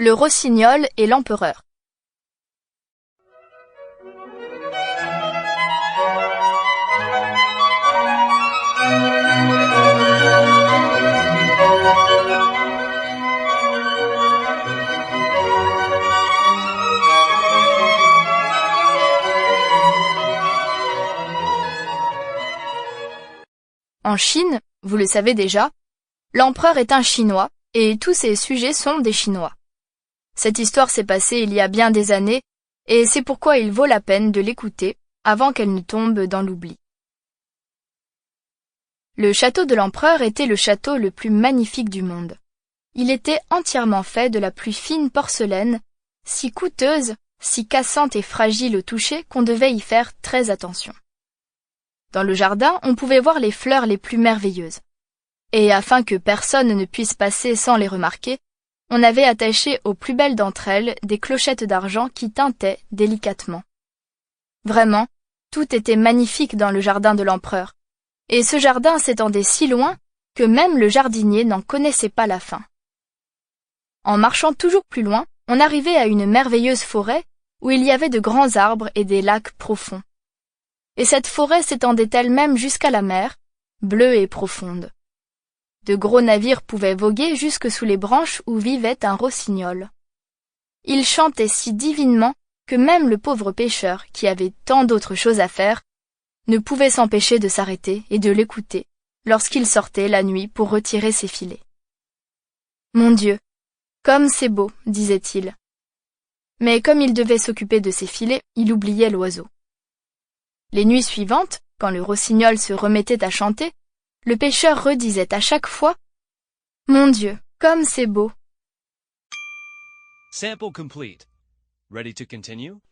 Le rossignol et l'empereur. En Chine, vous le savez déjà, l'empereur est un Chinois et tous ses sujets sont des Chinois. Cette histoire s'est passée il y a bien des années et c'est pourquoi il vaut la peine de l'écouter avant qu'elle ne tombe dans l'oubli. Le château de l'empereur était le château le plus magnifique du monde. Il était entièrement fait de la plus fine porcelaine, si coûteuse, si cassante et fragile au toucher qu'on devait y faire très attention. Dans le jardin, on pouvait voir les fleurs les plus merveilleuses. Et afin que personne ne puisse passer sans les remarquer, on avait attaché aux plus belles d'entre elles des clochettes d'argent qui tintaient délicatement. Vraiment, tout était magnifique dans le jardin de l'empereur, et ce jardin s'étendait si loin que même le jardinier n'en connaissait pas la fin. En marchant toujours plus loin, on arrivait à une merveilleuse forêt où il y avait de grands arbres et des lacs profonds. Et cette forêt s'étendait elle-même jusqu'à la mer, bleue et profonde. De gros navires pouvaient voguer jusque sous les branches où vivait un rossignol. Il chantait si divinement que même le pauvre pêcheur, qui avait tant d'autres choses à faire, ne pouvait s'empêcher de s'arrêter et de l'écouter lorsqu'il sortait la nuit pour retirer ses filets. « Mon Dieu, comme c'est beau !» disait-il. Mais comme il devait s'occuper de ses filets, il oubliait l'oiseau. Les nuits suivantes, quand le rossignol se remettait à chanter, le pêcheur redisait à chaque fois « Mon Dieu, comme c'est beau !» Sample complete. Ready to continue?